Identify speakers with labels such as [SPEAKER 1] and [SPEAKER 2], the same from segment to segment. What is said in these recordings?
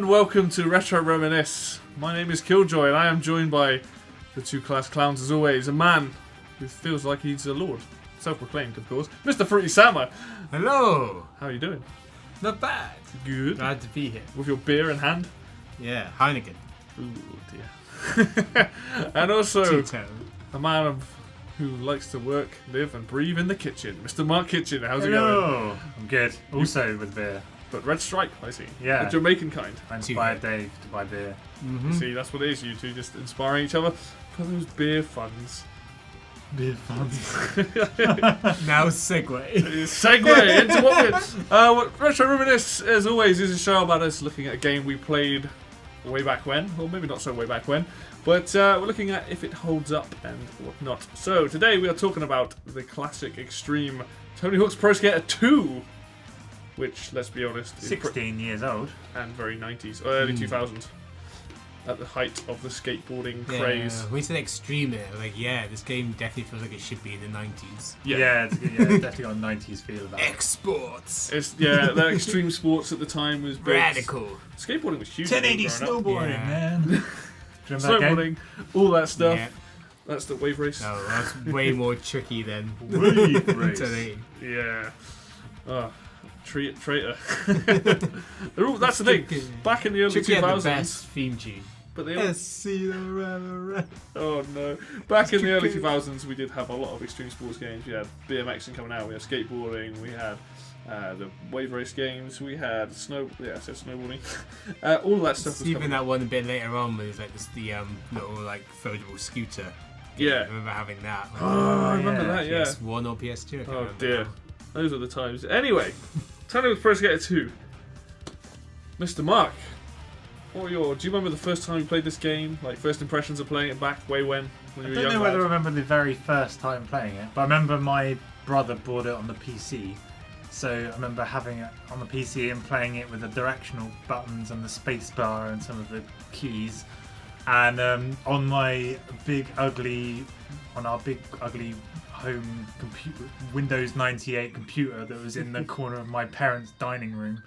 [SPEAKER 1] and welcome to Retro Reminisce. My name is Killjoy and I am joined by the two class clowns as always. A man who feels like he's a lord. Self-proclaimed, of course. Mr. Fruity Sammer.
[SPEAKER 2] Hello.
[SPEAKER 1] How are you doing?
[SPEAKER 2] Not bad.
[SPEAKER 1] Good.
[SPEAKER 2] Glad to be here.
[SPEAKER 1] With your beer in hand?
[SPEAKER 2] Yeah, Heineken.
[SPEAKER 1] Ooh, dear. And also,
[SPEAKER 2] Two-tone.
[SPEAKER 1] a man who likes to work, live and breathe in the kitchen. Mr. Mark Kitchen, how's it going?
[SPEAKER 3] Hello. I'm good. Also with beer.
[SPEAKER 1] But Red Stripe, I see.
[SPEAKER 3] Yeah.
[SPEAKER 1] The Jamaican kind.
[SPEAKER 3] I inspired Dave to buy beer.
[SPEAKER 1] See, that's what it is, you two just inspiring each other for those beer funds.
[SPEAKER 3] Beer funds.
[SPEAKER 2] Now segue.
[SPEAKER 1] Segue into what Retro Reminisce, as always, is a show about us looking at a game we played way back when, or maybe not so way back when, but we're looking at if it holds up and whatnot. So today we are talking about the classic extreme Tony Hawk's Pro Skater 2, which, let's be honest, is
[SPEAKER 3] 16 years old.
[SPEAKER 1] and very 90s, or early 2000s, at the height of the skateboarding craze.
[SPEAKER 2] We said extreme there. Like, yeah, this game definitely feels like it should be in the 90s.
[SPEAKER 3] It's definitely got a 90s feel about it.
[SPEAKER 2] Exports.
[SPEAKER 1] It's that extreme sports at the time was big.
[SPEAKER 2] Radical.
[SPEAKER 1] Skateboarding was huge.
[SPEAKER 3] 1080
[SPEAKER 1] growing up.
[SPEAKER 3] snowboarding,
[SPEAKER 2] Yeah.
[SPEAKER 3] man. Do you remember that game?
[SPEAKER 1] Snowboarding, all that stuff.
[SPEAKER 2] Yeah.
[SPEAKER 1] That's the wave race.
[SPEAKER 2] No, that's way more tricky than
[SPEAKER 3] Wave race.
[SPEAKER 2] 1080.
[SPEAKER 1] Yeah. Oh, traitor. That's the thing. Back in the early
[SPEAKER 2] Tricky had the
[SPEAKER 1] 2000s.
[SPEAKER 2] best theme tune.
[SPEAKER 1] But they
[SPEAKER 2] Oh,
[SPEAKER 1] oh no. Back in the early 2000s, we did have a lot of extreme sports games. We had BMXing coming out. We had skateboarding. We had the wave race games. We had snowboarding. All of that stuff was
[SPEAKER 2] even
[SPEAKER 1] coming.
[SPEAKER 2] that one a bit later on was like the little like foldable scooter.
[SPEAKER 1] Yeah.
[SPEAKER 2] I remember having that. Like,
[SPEAKER 1] Oh, I remember
[SPEAKER 3] yeah.
[SPEAKER 1] that. Yeah.
[SPEAKER 2] PS1 or PS2. I can't
[SPEAKER 1] Oh
[SPEAKER 2] remember
[SPEAKER 1] dear.
[SPEAKER 2] now.
[SPEAKER 1] Those are the times. Anyway, Tony Hawk's Pro Skater 2. Mr. Mark, do you remember the first time you played this game? Like first impressions of playing it back way when you
[SPEAKER 3] I
[SPEAKER 1] were
[SPEAKER 3] don't
[SPEAKER 1] young
[SPEAKER 3] know whether I
[SPEAKER 1] lad?
[SPEAKER 3] remember the very first time playing it, but I remember my brother bought it on the PC. So I remember having it on the PC and playing it with the directional buttons and the space bar and some of the keys. And on our big ugly home computer, Windows 98 computer that was in the corner of my parents' dining room.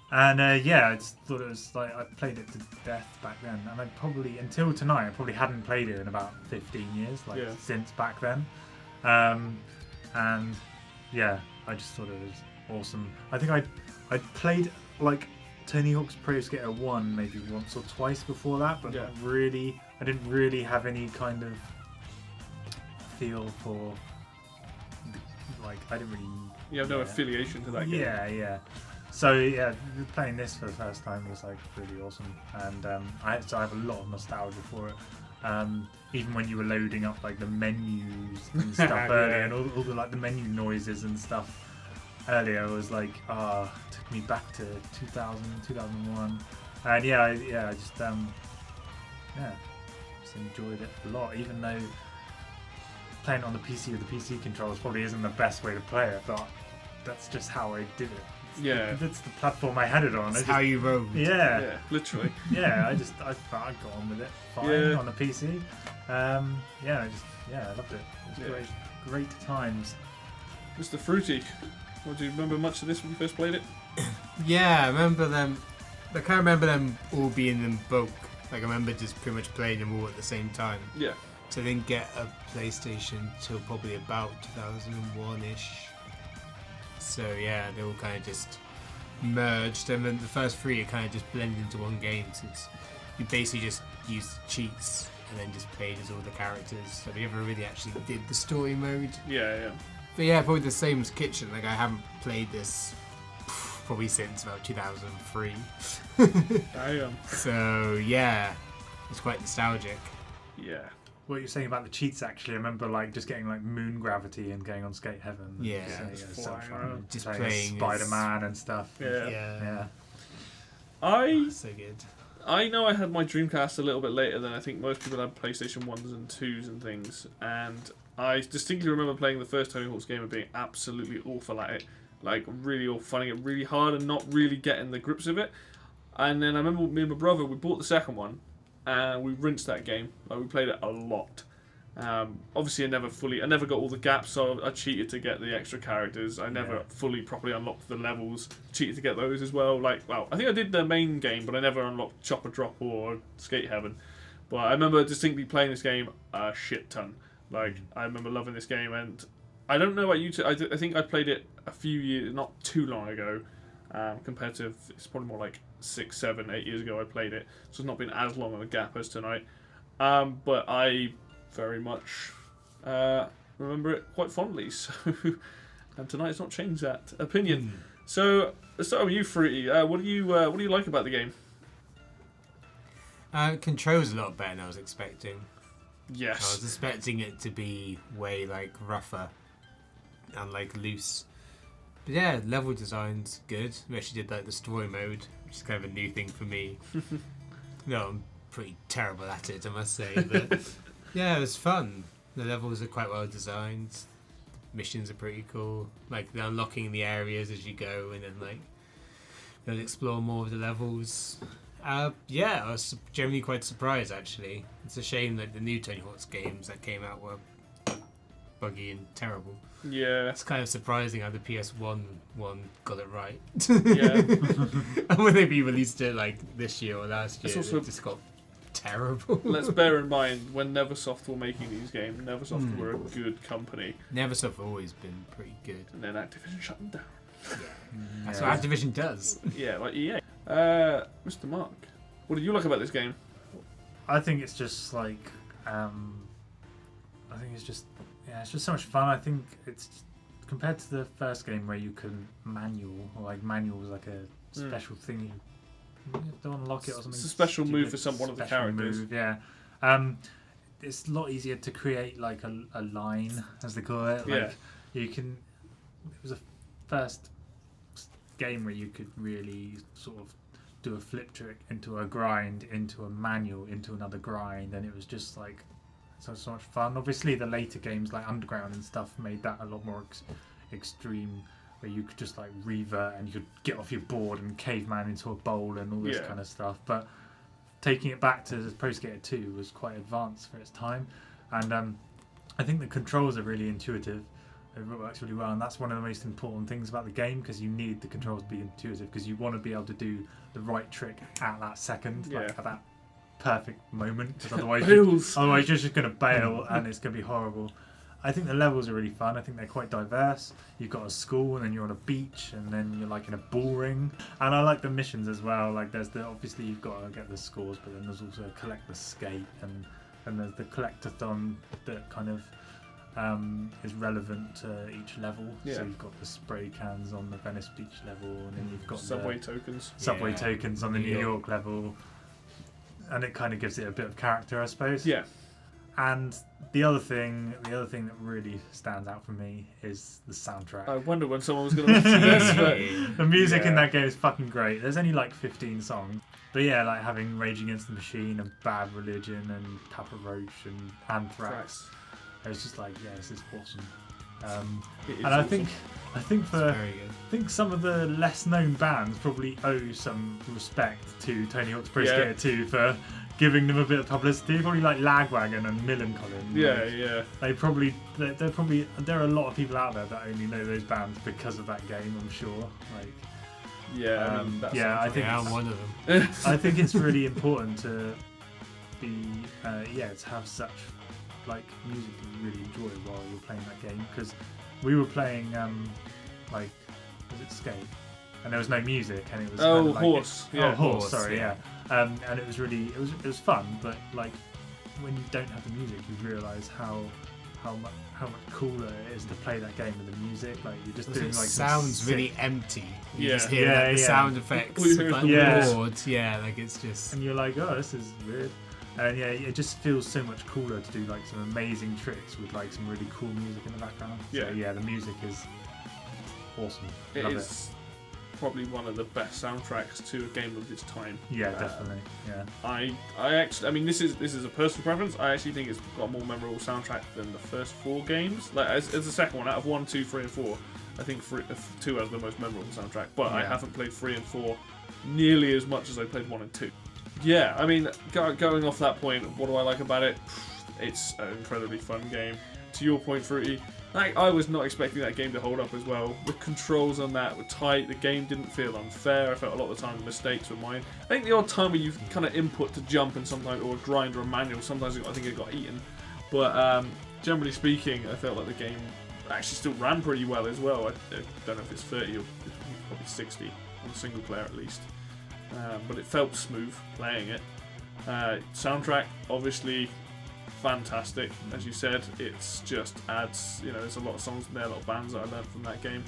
[SPEAKER 3] I just thought it was like I played it to death back then, and I probably until tonight I probably hadn't played it in about 15 years, since back then. I just thought it was awesome. I think I played like Tony Hawk's Pro Skater 1 maybe once or twice before that, but not really. I didn't really have any kind of feel for I didn't really.
[SPEAKER 1] You have no affiliation to that game.
[SPEAKER 3] Yeah. So playing this for the first time was like really awesome, and I have a lot of nostalgia for it. Even when you were loading up like the menus and stuff earlier, and all the like the menu noises and stuff earlier was like took me back to 2000, 2001, and I just enjoyed it a lot, even though playing it on the PC with the PC controls probably isn't the best way to play it, but that's just how I did it.
[SPEAKER 1] Yeah.
[SPEAKER 3] That's the platform I had it on.
[SPEAKER 2] That's how you rolled.
[SPEAKER 1] Yeah, literally.
[SPEAKER 3] I got on with it fine on the PC. I loved it. It was great times.
[SPEAKER 1] Mr. Fruity, do you remember much of this when you first played it?
[SPEAKER 2] Yeah, I remember them. I can't remember them all being in bulk. Like I remember just pretty much playing them all at the same time.
[SPEAKER 1] Yeah.
[SPEAKER 2] So I didn't get a PlayStation till probably about 2001-ish. So yeah, they all kind of just merged, and then the first three are kind of just blended into one game, since you basically just used cheats and then just played as all the characters. So we never really actually did the story mode.
[SPEAKER 1] Yeah.
[SPEAKER 2] But yeah, probably the same as Kitchen. Like I haven't played this probably since about 2003.
[SPEAKER 1] I am.
[SPEAKER 2] So yeah, it's quite nostalgic.
[SPEAKER 1] Yeah.
[SPEAKER 3] What you're saying about the cheats, actually, I remember like just getting like moon gravity and going on Skate Heaven.
[SPEAKER 2] Yeah,
[SPEAKER 3] so
[SPEAKER 1] flying
[SPEAKER 3] fun.
[SPEAKER 1] around.
[SPEAKER 2] Just
[SPEAKER 3] playing
[SPEAKER 2] playing
[SPEAKER 3] Spider-Man and stuff.
[SPEAKER 2] Yeah. So good.
[SPEAKER 1] I know I had my Dreamcast a little bit later than I think most people had PlayStation 1s and 2s and things, and I distinctly remember playing the first Tony Hawk's game and being absolutely awful at it, like really awful, finding it really hard and not really getting the grips of it. And then I remember me and my brother, we bought the second one and we rinsed that game. Like we played it a lot. Obviously, I never got all the gaps, so I cheated to get the extra characters. I never fully properly unlocked the levels, cheated to get those as well. Like, well, I think I did the main game, but I never unlocked Chop or Drop or Skate Heaven. But I remember distinctly playing this game a shit ton. Like, I remember loving this game, and I don't know about you two. I think I played it a few years, not too long ago, compared to, it's probably more like 6, 7, 8 years ago I played it. So it's not been as long of a gap as tonight. But I very much remember it quite fondly. So, and tonight's not changed that opinion. So let's start with you, Fruity. What do you like about the game?
[SPEAKER 2] Controls a lot better than I was expecting.
[SPEAKER 1] Yes.
[SPEAKER 2] I was expecting it to be way like rougher and like loose. But yeah, level design's good. We actually did like the story mode, which is kind of a new thing for me. No, I'm pretty terrible at it, I must say. But yeah, it was fun. The levels are quite well designed. Missions are pretty cool. Like they're unlocking the areas as you go, and then like you'll explore more of the levels. Yeah, I was generally quite surprised actually. It's a shame that the new Tony Hawk's games that came out were buggy and terrible.
[SPEAKER 1] Yeah.
[SPEAKER 2] It's kind of surprising how the PS1 one got it right.
[SPEAKER 1] Yeah.
[SPEAKER 2] And when they released it like this year or last year,
[SPEAKER 1] also,
[SPEAKER 2] it just got terrible.
[SPEAKER 1] Let's bear in mind when Neversoft were making these games, Neversoft were a good company.
[SPEAKER 2] Neversoft have always been pretty good.
[SPEAKER 1] And then Activision shut them down.
[SPEAKER 2] That's what Activision does.
[SPEAKER 1] Yeah, like EA. Mr. Mark, what did you like about this game?
[SPEAKER 3] I think it's just like, it's just so much fun. I think it's compared to the first game where you could manual, or like manual was like a special thing. You don't unlock it or something.
[SPEAKER 1] It's a special move for one of the characters.
[SPEAKER 3] Move, yeah. It's a lot easier to create like a line, as they call it. Like, you can. It was a first game where you could really sort of do a flip trick into a grind, into a manual, into another grind, and it was just like so much fun. Obviously, the later games like Underground and stuff made that a lot more extreme, where you could just like revert and you could get off your board and caveman into a bowl and all this kind of stuff. But taking it back to Pro Skater 2 was quite advanced for its time, and I think the controls are really intuitive. It works really well, and that's one of the most important things about the game, because you need the controls to be intuitive, because you want to be able to do the right trick at that second, like at that perfect moment, because otherwise you're just going to bail and it's going to be horrible. I think the levels are really fun. I think they're quite diverse. You've got a school, and then you're on a beach, and then you're like in a bull ring. And I like the missions as well. Like there's obviously you've got to get the scores, but then there's also collect the skate, and there's the collectathon that kind of is relevant to each level. So you've got the spray cans on the Venice Beach level, and then you've got
[SPEAKER 1] subway tokens
[SPEAKER 3] on the New York level, and it kind of gives it a bit of character, I suppose. Yeah. And the other thing that really stands out for me is the soundtrack.
[SPEAKER 1] I wonder when someone was going to mention this, but
[SPEAKER 3] the music in that game is fucking great. There's only like 15 songs, but yeah, like having Rage Against the Machine and Bad Religion and Papa Roach and Anthrax. It's just like, this is awesome. And I think some of the less known bands probably owe some respect to Tony Hawk's Pro Skater 2 for giving them a bit of publicity. Probably like Lagwagon and Millencolin. There are a lot of people out there that only know those bands because of that game, I'm sure. I think
[SPEAKER 2] I'm one of them.
[SPEAKER 3] I think it's really important to be to have such like music that you really enjoy while you're playing that game, because we were playing was it Skate, and there was no music, and it was
[SPEAKER 1] Horse.
[SPEAKER 3] Horse. Sorry, and it was really it was fun, but like when you don't have the music, you realise how much cooler it is to play that game with the music. Like you're just doing like
[SPEAKER 2] sounds really empty. You just hear the sound effects, like boards. Like it's just,
[SPEAKER 3] and you're like, oh, this is weird. And it just feels so much cooler to do like some amazing tricks with like some really cool music in the background. So the music is awesome.
[SPEAKER 1] It is probably one of the best soundtracks to a game of its time.
[SPEAKER 3] Yeah, definitely. Yeah.
[SPEAKER 1] I actually, I mean, this is a personal preference. I actually think it's got a more memorable soundtrack than the first 4 games. Like as the second one, out of 1, 2, 3, and 4, I think 2 has the most memorable soundtrack. But I haven't played 3 and 4 nearly as much as I played 1 and 2. Yeah, I mean, going off that point, what do I like about it? it's an incredibly fun game. To your point, Fruity, like, I was not expecting that game to hold up as well. The controls on that were tight. The game didn't feel unfair. I felt a lot of the time the mistakes were mine. I think the odd time where you kind of input to jump and sometimes, or a grind or a manual, sometimes I think it got eaten. But generally speaking, I felt like the game actually still ran pretty well as well. I don't know if it's 30 or probably 60 on single player at least. But it felt smooth playing it. Soundtrack, obviously, fantastic. As you said, it's just adds, there's a lot of songs in there, a lot of bands that I learned from that game.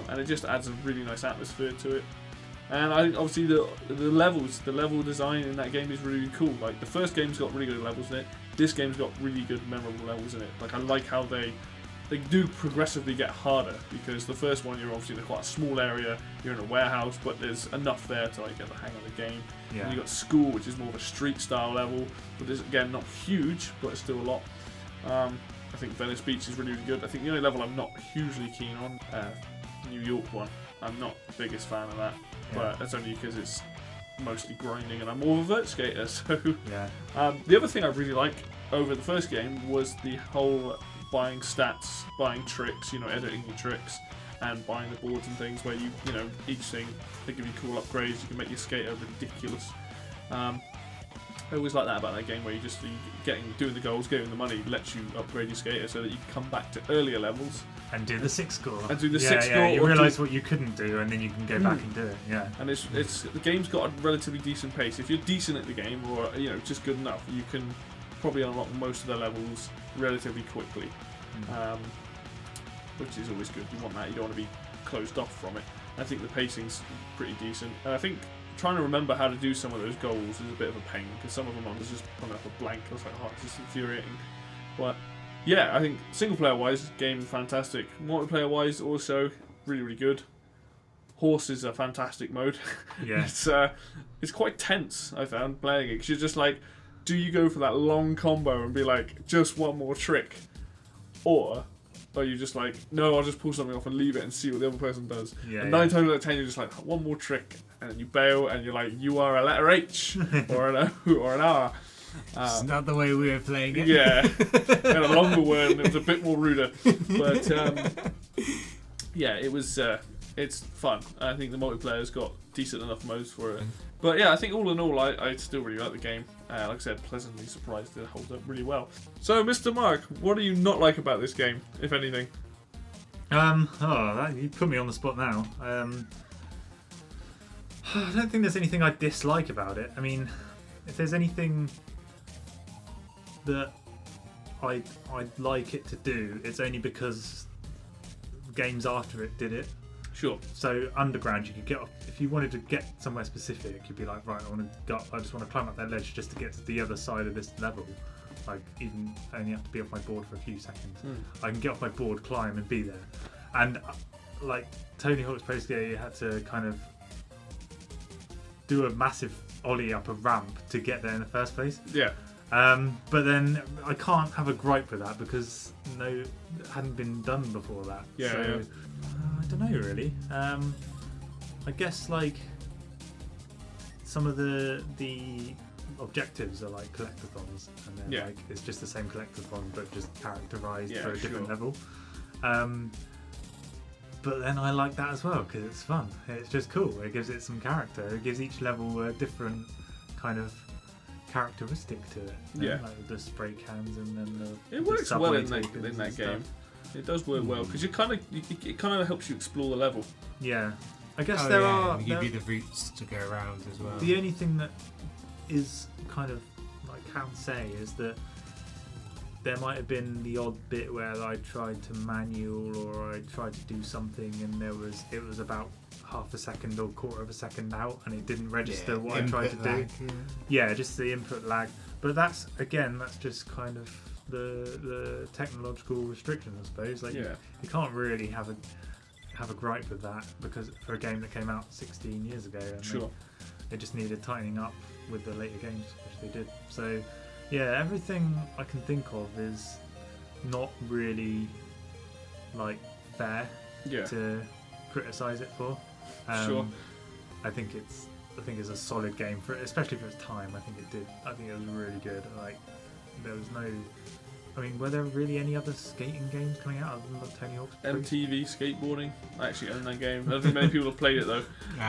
[SPEAKER 1] And it just adds a really nice atmosphere to it. And I think obviously the level design in that game is really cool. Like, the first game's got really good levels in it. This game's got really good memorable levels in it. Like, I like how they do progressively get harder, because the first one you're obviously in quite a small area, you're in a warehouse, but there's enough there to like get the hang of the game.
[SPEAKER 3] Yeah.
[SPEAKER 1] And you've got school, which is more of a street style level, but it's again not huge, but it's still a lot. I think Venice Beach is really, really good. I think the only level I'm not hugely keen on, New York one, I'm not the biggest fan of that, but that's only because it's mostly grinding and I'm more of a vert skater. So the other thing I really like over the first game was the whole buying stats, buying tricks, editing your tricks, and buying the boards and things where each thing, they give you cool upgrades, you can make your skater ridiculous. I always like that about that game, where doing the goals, getting the money lets you upgrade your skater so that you can come back to earlier levels.
[SPEAKER 3] And do the 6 score.
[SPEAKER 1] And do the 6 score.
[SPEAKER 3] You realise what you couldn't do, and then you can go back and do it. Yeah.
[SPEAKER 1] And the game's got a relatively decent pace. If you're decent at the game, or just good enough, you can probably unlock most of the levels relatively quickly, which is always good. You want that. You don't want to be closed off from it. I think the pacing's pretty decent, and I think trying to remember how to do some of those goals is a bit of a pain, because some of them I was just pulling up a blank. I was like, oh, it's just infuriating. But yeah, I think single player wise, game fantastic. Multiplayer wise, also really, really good. Horse is a fantastic mode.
[SPEAKER 3] Yeah.
[SPEAKER 1] It's quite tense, I found, playing it, because you're just like, do you go for that long combo and be like, just one more trick? Or are you just like, no, I'll just pull something off and leave it and see what the other person does?
[SPEAKER 3] Yeah,
[SPEAKER 1] and 9 times out of 10, you're just like, one more trick, and then you bail, and you're like, you are a letter H, or an O, or an R.
[SPEAKER 2] It's not the way we were playing it.
[SPEAKER 1] Yeah, and a longer word, and it was a bit more ruder. But yeah, it's fun. I think the multiplayer's got decent enough modes for it. But yeah, I think all in all, I still really like the game. Like I said, pleasantly surprised it holds up really well. So, Mr. Mark, what do you not like about this game, if anything?
[SPEAKER 3] You put me on the spot now. I don't think there's anything I dislike about it. I mean, if there's anything that I'd like it to do, it's only because games after it did it.
[SPEAKER 1] Sure.
[SPEAKER 3] So Underground, you could get off, if you wanted to get somewhere specific, you'd be like, right, I just want to climb up that ledge just to get to the other side of this level. Like, even only have to be off my board for a few seconds. I can get off my board, climb, and be there. And like Tony Hawk's Pro Skater, you had to kind of do a massive ollie up a ramp to get there in the first place.
[SPEAKER 1] Yeah.
[SPEAKER 3] But then I can't have a gripe with that, because it hadn't been done before that.
[SPEAKER 1] Yeah.
[SPEAKER 3] So,
[SPEAKER 1] Yeah.
[SPEAKER 3] I don't know really. I guess like some of the objectives are like collectathons, and then like it's just the same collectathon but just characterized for a different level. But then I like that as well, because it's fun. It's just cool. It gives it some character. It gives each level a different kind of characteristic to it.
[SPEAKER 1] Yeah.
[SPEAKER 3] Like the spray cans and then the
[SPEAKER 1] It works well in that game.
[SPEAKER 3] Stuff.
[SPEAKER 1] It does work well, because it kind of helps you explore the level.
[SPEAKER 3] Yeah. I guess
[SPEAKER 2] They give you the routes to go around as well.
[SPEAKER 3] The only thing that is kind of can say is that there might have been the odd bit where I tried to manual, or I tried to do something and it was about half a second or quarter of a second out, and it didn't register what I tried to do. Yeah, just the input lag. But that's just kind of the technological restriction, I suppose. Like you can't really have a gripe with that, because for a game that came out 16 years ago, and they just needed tightening up with the later games, which they did. So yeah, everything I can think of is not really fair to criticize it for. I think it's a solid game for it, especially for its time. I think it was really good. there was no. I mean, were there really any other skating games coming out other than Tony Hawk's Pro?
[SPEAKER 1] MTV skateboarding. I actually own that game. I don't think many people have played it though.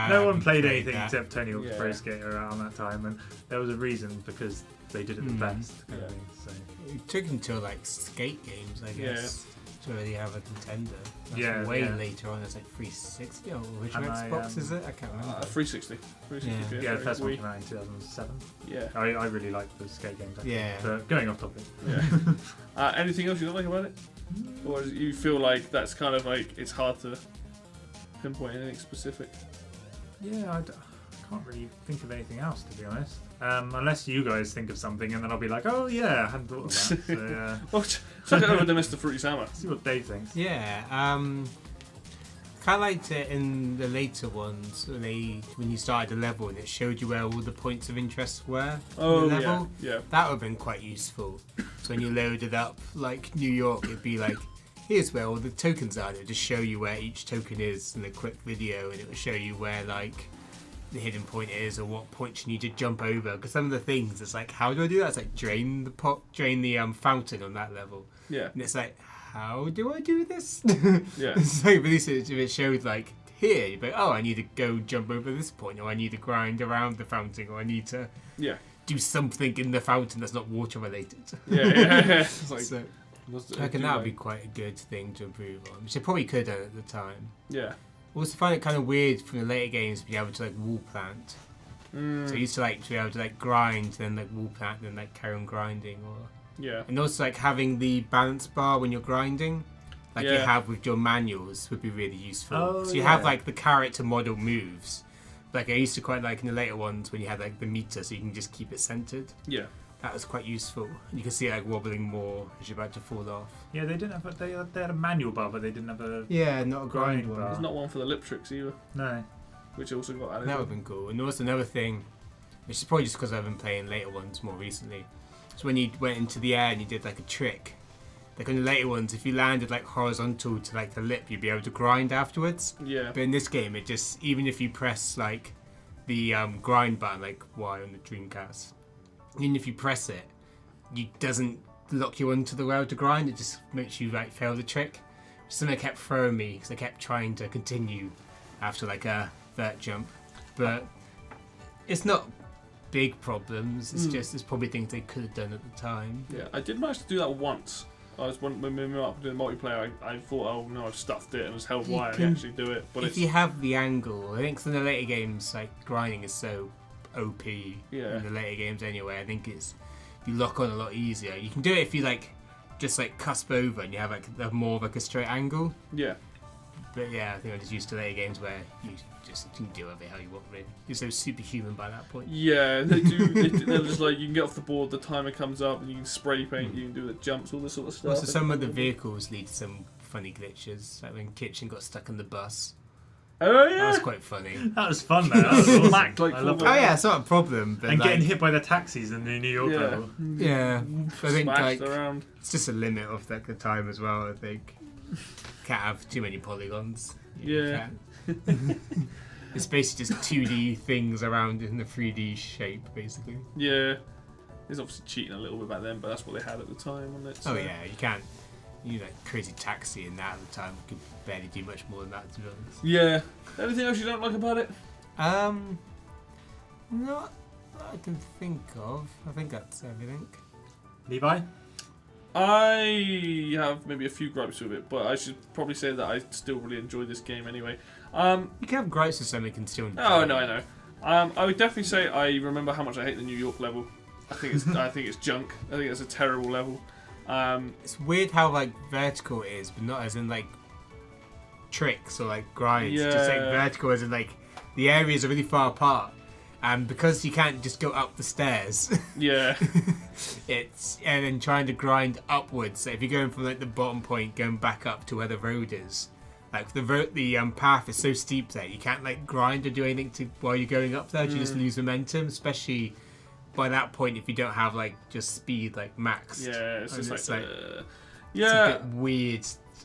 [SPEAKER 3] No one played anything
[SPEAKER 2] that.
[SPEAKER 3] except Tony Hawk's
[SPEAKER 1] Yeah.
[SPEAKER 3] Pro Skater around that time, and there was a reason because they did it the best. Kind of thing, so.
[SPEAKER 2] It took until like skate games, I guess, to really have a contender. That's way later on. It's like 360 or which
[SPEAKER 3] And
[SPEAKER 2] Xbox is it? I can't remember.
[SPEAKER 1] 360. 360
[SPEAKER 3] Yeah, the first one
[SPEAKER 1] Wii.
[SPEAKER 3] came out in 2007.
[SPEAKER 1] Yeah.
[SPEAKER 3] I really liked the skate games. Actually.
[SPEAKER 2] Yeah.
[SPEAKER 3] But going off topic.
[SPEAKER 1] Yeah. Anything else you don't like about it? Or do you feel like that's kind of like it's hard to pinpoint anything specific?
[SPEAKER 3] Yeah, I can't really think of anything else, to be honest. Unless you guys think of something, and then I'll be like, oh yeah, I hadn't thought of that. So, yeah.
[SPEAKER 1] Well, check it over to Mr. Fruity Sama.
[SPEAKER 3] See what Dave thinks.
[SPEAKER 2] Yeah, kind of liked it in the later ones when you started the level and it showed you where all the points of interest were
[SPEAKER 1] Oh,
[SPEAKER 2] in the level.
[SPEAKER 1] yeah.
[SPEAKER 2] That would have been quite useful. So when you loaded up like New York, it'd be like, here's where all the tokens are. It would just show you where each token is in a quick video, and it would show you where like the hidden point is or what points you need to jump over. Because some of the things, it's like, how do I do that? It's like drain the fountain on that level.
[SPEAKER 1] Yeah.
[SPEAKER 2] And it's like, how do I do this?
[SPEAKER 1] Yeah.
[SPEAKER 2] So at least it showed like here, you'd be like, oh, I need to go jump over this point, or I need to grind around the fountain, or I need to do something in the fountain that's not water related.
[SPEAKER 1] Yeah. It's like,
[SPEAKER 2] So I reckon that would be quite a good thing to improve on, which they probably could have done at the time.
[SPEAKER 1] Yeah.
[SPEAKER 2] Also find it kind of weird from the later games to be able to like wall plant. So I used to like to be able to like grind, then like wall plant, then like carry on grinding, or
[SPEAKER 1] Yeah.
[SPEAKER 2] and also like having the balance bar when you're grinding, like you have with your manuals, would be really useful.
[SPEAKER 3] Oh,
[SPEAKER 2] so you have like the character model moves. Like I used to quite like in the later ones when you had like the meter, so you can just keep it centered.
[SPEAKER 1] Yeah.
[SPEAKER 2] That was quite useful. And you can see it like wobbling more as you're about to fall off.
[SPEAKER 3] Yeah, they didn't have they had a manual bar, but they didn't have a
[SPEAKER 2] Not a grind one.
[SPEAKER 1] There's not one for the lip tricks either,
[SPEAKER 3] no.
[SPEAKER 1] which also got added.
[SPEAKER 2] That would have been cool. And also another thing, which is probably just because I've been playing later ones more recently, is when you went into the air and you did like a trick. Like in the later ones, if you landed like horizontal to like the lip, you'd be able to grind afterwards.
[SPEAKER 1] Yeah.
[SPEAKER 2] But in this game, it just, even if you press like the grind button, like Y on the Dreamcast, even if you press it, it doesn't lock you onto the rail to grind. It just makes you like fail the trick. Which is something that kept throwing me because I kept trying to continue after like a vert jump. But it's not big problems. It's just there's probably things they could have done at the time.
[SPEAKER 1] Yeah, I did manage to do that once. I was when we were up doing multiplayer. I thought, oh no, I've stuffed it and just held
[SPEAKER 2] You
[SPEAKER 1] Y and
[SPEAKER 2] can-
[SPEAKER 1] actually do it. But
[SPEAKER 2] if
[SPEAKER 1] it's
[SPEAKER 2] you have the angle, I think in the later games, like grinding is so OP in the later games anyway. I think it's you lock on a lot easier. You can do it if you like just like cusp over and you have like more of like a straight angle.
[SPEAKER 1] yeah,
[SPEAKER 2] But yeah, I think I'm just used to later games where you can do it how you want really. You're so superhuman by that point.
[SPEAKER 1] yeah, they do. They're just like you can get off the board, the timer comes up, and you can spray paint, you can do the jumps, all this sort of stuff.
[SPEAKER 2] Also, some of the vehicles lead to some funny glitches. Like when Kitchen got stuck on the bus.
[SPEAKER 1] Oh
[SPEAKER 2] That
[SPEAKER 1] yeah,
[SPEAKER 2] was quite funny.
[SPEAKER 3] That was fun though. That was awesome.
[SPEAKER 1] Smacked, like,
[SPEAKER 3] I love
[SPEAKER 1] full
[SPEAKER 2] Oh
[SPEAKER 3] it.
[SPEAKER 2] yeah, it's not a problem. But
[SPEAKER 3] And
[SPEAKER 2] like,
[SPEAKER 3] getting hit by the taxis in the New York
[SPEAKER 1] Yeah.
[SPEAKER 3] level.
[SPEAKER 2] yeah, I think
[SPEAKER 1] smashed
[SPEAKER 2] like
[SPEAKER 1] around.
[SPEAKER 2] it's just a limit of like the time as well. I think can't have too many polygons. You
[SPEAKER 1] Yeah.
[SPEAKER 2] can't. It's basically just 2D things around in the 3D shape, basically.
[SPEAKER 1] Yeah, it's obviously cheating a little bit back then, but that's what they had at the time, wasn't it?
[SPEAKER 2] Oh
[SPEAKER 1] So-
[SPEAKER 2] yeah, you can't. You like crazy taxi in that at the time could barely do much more than that, to be honest.
[SPEAKER 1] Yeah. Anything else you don't like about it?
[SPEAKER 2] Not that I can think of. I think that's everything.
[SPEAKER 3] Levi?
[SPEAKER 1] I have maybe a few gripes with it, but I should probably say that I still really enjoy this game anyway.
[SPEAKER 2] You can have gripes with something and still enjoy
[SPEAKER 1] Oh
[SPEAKER 2] it.
[SPEAKER 1] no, I know. I would definitely say I remember how much I hate the New York level. I think it's junk. I think it's a terrible level.
[SPEAKER 2] It's weird how like vertical it is, but not as in like tricks or like grinds. Just like
[SPEAKER 1] Yeah.
[SPEAKER 2] vertical as in like the areas are really far apart, and because you can't just go up the stairs,
[SPEAKER 1] Yeah,
[SPEAKER 2] it's and then trying to grind upwards. So if you're going from like the bottom point, going back up to where the road is, like the path is so steep there, you can't like grind or do anything to while you're going up there. You just lose momentum, especially by that point if you don't have like just speed like max.
[SPEAKER 1] yeah. It's
[SPEAKER 2] And
[SPEAKER 1] just
[SPEAKER 2] it's
[SPEAKER 1] like,
[SPEAKER 2] It's
[SPEAKER 1] yeah.
[SPEAKER 2] a bit weird.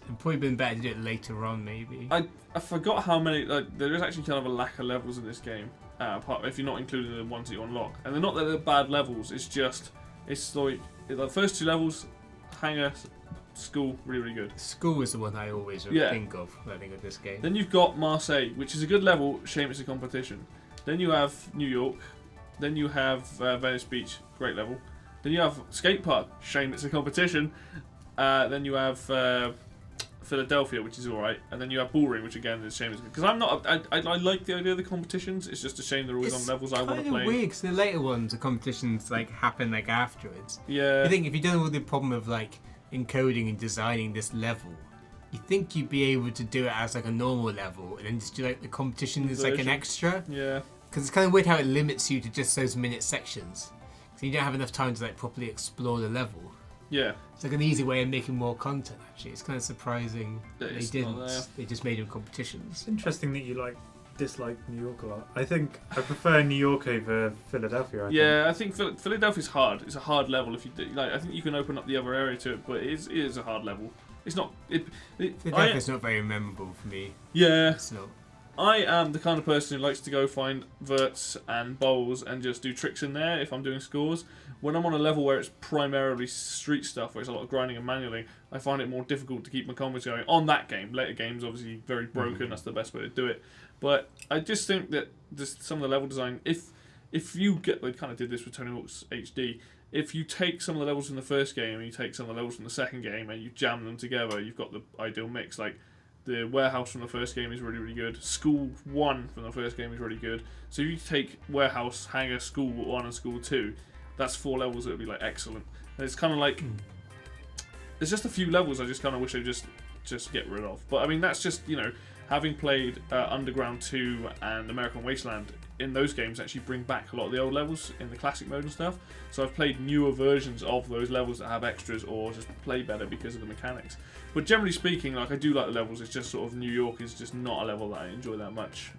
[SPEAKER 2] It'd probably been better to do it later on, maybe.
[SPEAKER 1] I forgot how many. Like, there is actually kind of a lack of levels in this game. Apart if you're not including the ones that you unlock, and they're not that they're bad levels. It's just it's like The first 2 levels, hangar, school, really, really good.
[SPEAKER 2] School is the one I always think of when I think of this game.
[SPEAKER 1] Then you've got Marseille, which is a good level, shame it's a competition. Then you have New York. Then you have Venice Beach, great level. Then you have Skate Park, shame it's a competition. Then you have Philadelphia, which is alright. And then you have Bullring, which again is a shame. Because I like the idea of the competitions. It's just a shame they're always on levels I want to play.
[SPEAKER 2] It's kind of weird because the later ones, the competitions like happen like afterwards.
[SPEAKER 1] Yeah.
[SPEAKER 2] I think if you don't have the problem of like encoding and designing this level, you think you'd be able to do it as like a normal level and then just do like the competition as like an extra.
[SPEAKER 1] Yeah.
[SPEAKER 2] Because it's kind of weird how it limits you to just those minute sections. So you don't have enough time to like properly explore the level.
[SPEAKER 1] Yeah.
[SPEAKER 2] It's like an easy way of making more content actually. It's kind of surprising that they didn't. They just made them competitions.
[SPEAKER 3] It's interesting that you dislike New York a lot. I think I prefer New York over Philadelphia.
[SPEAKER 1] I think Philadelphia's hard. It's a hard level. If you like, I think you can open up the other area to it, but it is a hard level. It's not.
[SPEAKER 2] Philadelphia's not very memorable for me.
[SPEAKER 1] Yeah.
[SPEAKER 2] It's not.
[SPEAKER 1] I am the kind of person who likes to go find verts and bowls and just do tricks in there if I'm doing scores. When I'm on a level where it's primarily street stuff, where it's a lot of grinding and manualing, I find it more difficult to keep my combos going on that game. Later games, obviously, very broken. That's the best way to do it. But I just think that just some of the level design, if you get, they kind of did this with Tony Hawk's HD, if you take some of the levels from the first game and you take some of the levels from the second game and you jam them together, you've got the ideal mix. Like, the warehouse from the first game is really, really good. School 1 from the first game is really good. So if you take warehouse, hangar, school 1 and school 2, that's 4 levels that would be like excellent. And it's kind of like there's just a few levels I just kind of wish they just get rid of. But I mean that's just having played Underground 2 and American Wasteland, in those games actually bring back a lot of the old levels in the classic mode and stuff. So I've played newer versions of those levels that have extras or just play better because of the mechanics. But generally speaking, like I do like the levels. It's just sort of New York is just not a level that I enjoy that much.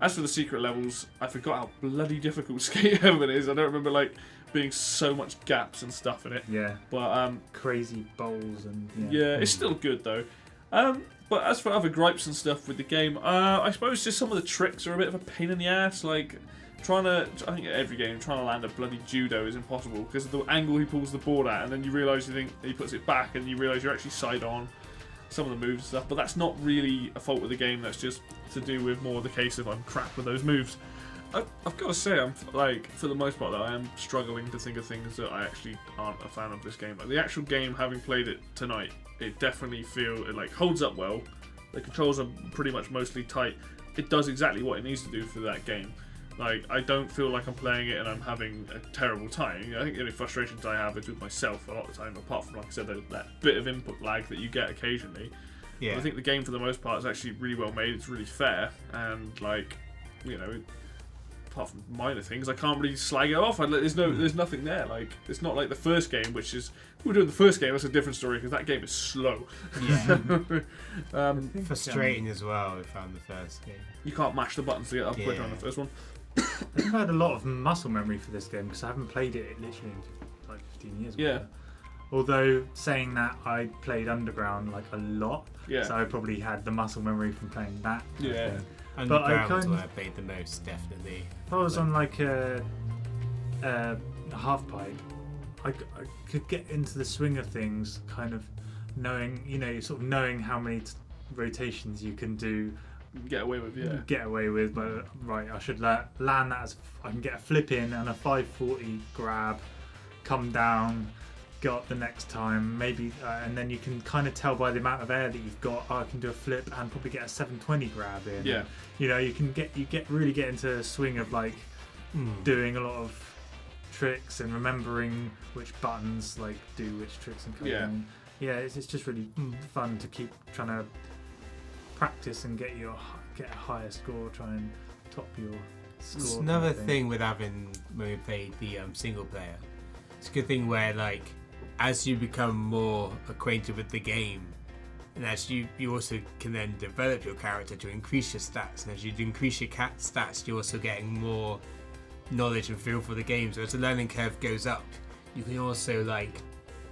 [SPEAKER 1] As for the secret levels, I forgot how bloody difficult Skate Heaven is. I don't remember like being so much gaps and stuff in it.
[SPEAKER 3] Yeah.
[SPEAKER 1] But
[SPEAKER 3] crazy bowls and
[SPEAKER 1] it's still good though. But as for other gripes and stuff with the game, I suppose just some of the tricks are a bit of a pain in the ass. Like I think every game, trying to land a bloody judo is impossible because of the angle he pulls the board at, and then you realise you think he puts it back, and you realise you're actually side on. Some of the moves and stuff, but that's not really a fault of the game. That's just to do with more the case of I'm crap with those moves. I've got to say, I'm like for the most part, though, I am struggling to think of things that I actually aren't a fan of this game. Like the actual game, having played it tonight, it definitely it holds up well. The controls are pretty much mostly tight. It does exactly what it needs to do for that game. Like, I don't feel like I'm playing it and I'm having a terrible time. I think the only frustrations I have is with myself a lot of the time, apart from, like I said, that bit of input lag that you get occasionally. Yeah. But I think the game, for the most part, is actually really well made. It's really fair. And, like, apart from minor things, I can't really slag it off. There's nothing there. Like, it's not like the first game, which is... We're doing the first game, that's a different story, because that game is slow.
[SPEAKER 2] Yeah. Frustrating as well, I found the first game.
[SPEAKER 1] You can't mash the buttons to get up quicker on the first one.
[SPEAKER 3] I think I had a lot of muscle memory for this game because I haven't played it literally in like 15 years.
[SPEAKER 1] Yeah.
[SPEAKER 3] Although saying that, I played Underground like a lot.
[SPEAKER 1] Yeah.
[SPEAKER 3] So I probably had the muscle memory from playing that.
[SPEAKER 1] Yeah.
[SPEAKER 2] Underground was where I played the most, definitely.
[SPEAKER 3] If I was on like a half pipe, I could get into the swing of things, kind of knowing, sort of knowing how many rotations you can do.
[SPEAKER 1] Get away with, but right, I should land that as I can get a flip in and a 540 grab, come down, go up the next time, maybe, and then you can kind of tell by the amount of air that you've got. I can do a flip and probably get a 720 grab in. Yeah,
[SPEAKER 3] you can really get into a swing of like doing a lot of tricks and remembering which buttons like do which tricks and kind of thing. Yeah, it's just really fun to keep trying to practice and get a higher score, try and top your score.
[SPEAKER 2] It's another thing with having, when we played the single player, it's a good thing where like as you become more acquainted with the game, and as you also can then develop your character to increase your stats, and as you increase your stats, you're also getting more knowledge and feel for the game. So as the learning curve goes up, you can also like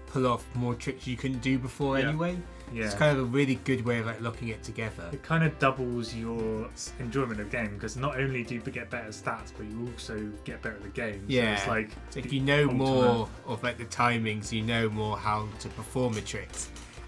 [SPEAKER 2] pull off more tricks you couldn't do before anyway.
[SPEAKER 3] Yeah.
[SPEAKER 2] It's kind of a really good way of like locking it together.
[SPEAKER 3] It kind of doubles your enjoyment of the game because not only do you get better stats, but you also get better at the game.
[SPEAKER 2] Yeah.
[SPEAKER 3] So it's like
[SPEAKER 2] So if you know more of like the timings, you know more how to perform a trick,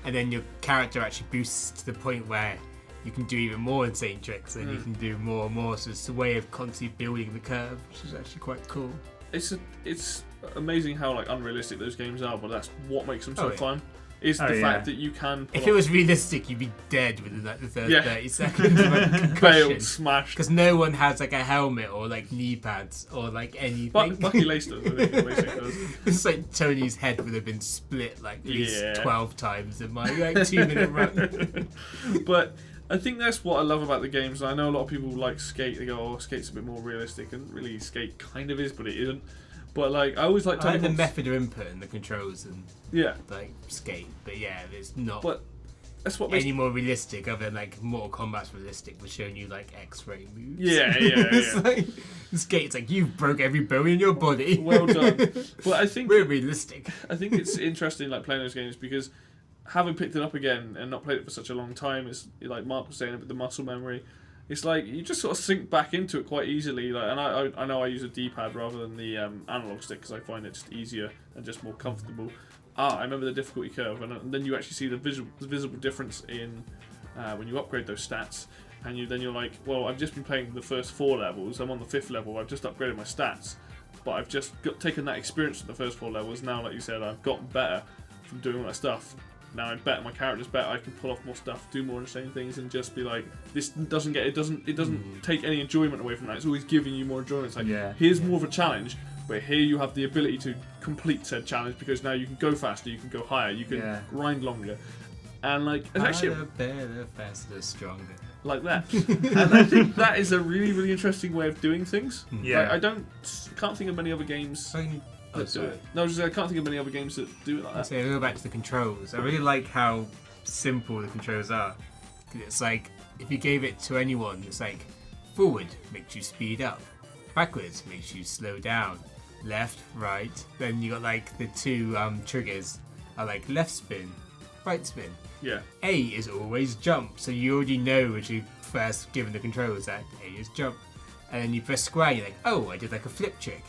[SPEAKER 2] and then your character actually boosts to the point where you can do even more insane tricks, and you can do more and more. So it's a way of constantly building the curve, which is actually quite cool.
[SPEAKER 1] It's amazing how like unrealistic those games are, but that's what makes them so
[SPEAKER 2] yeah.
[SPEAKER 1] fun. Is the fact that you can.
[SPEAKER 2] If it was realistic, you'd be dead within like the first 30 seconds of like,
[SPEAKER 1] failed,
[SPEAKER 2] concussion.
[SPEAKER 1] smashed.
[SPEAKER 2] Because no one has like a helmet or like knee pads or like anything.
[SPEAKER 1] Bucky Laced does, I think, basically does.
[SPEAKER 2] It's like Tony's head would have been split like at least 12 times in my like 2-minute run.
[SPEAKER 1] But I think that's what I love about the games. I know a lot of people like Skate. They go, "Oh, Skate's a bit more realistic," and really, Skate kind of is, but it isn't. But like, I always like
[SPEAKER 2] the method of input and the controls and like Skate. But yeah, it's not.
[SPEAKER 1] But that's what makes
[SPEAKER 2] any more realistic other than like Mortal Kombat's realistic was showing you like X-ray moves.
[SPEAKER 1] It's
[SPEAKER 2] like Skate's like you broke every bone in your body.
[SPEAKER 1] Well done. But I think
[SPEAKER 2] we're realistic.
[SPEAKER 1] I think it's interesting like playing those games because having picked it up again and not played it for such a long time, it's like Mark was saying about the muscle memory. It's like you just sort of sink back into it quite easily. Like, and I know I use a D-pad rather than the analog stick because I find it just easier and just more comfortable. I remember the difficulty curve, and then you actually see the visible difference in when you upgrade those stats. And then you're like, well, I've just been playing the first 4 levels. I'm on the 5th level. I've just upgraded my stats, but I've just taken that experience from the first 4 levels. Now, like you said, I've gotten better from doing all that stuff. Now I'm better. My character's better. I can pull off more stuff, do more insane things, and just be like, this doesn't take any enjoyment away from that. It's always giving you more enjoyment. It's like, here's more of a challenge, but here you have the ability to complete said challenge because now you can go faster, you can go higher, you can grind longer, and like it's actually
[SPEAKER 2] better, faster, stronger.
[SPEAKER 1] Like that. And I think that is a really, really interesting way of doing things.
[SPEAKER 3] Yeah,
[SPEAKER 1] like, can't think of many other games. That do it. No, I can't think of many other games that do it like that.
[SPEAKER 2] So go back to the controls. I really like how simple the controls are. It's like if you gave it to anyone, it's like forward makes you speed up, backwards makes you slow down, left, right. Then you got like the 2 triggers are like left spin, right spin.
[SPEAKER 1] Yeah. A
[SPEAKER 2] is always jump, so you already know as you first given the controls that A is jump, and then you press square. You're like, oh, I did like a flip trick.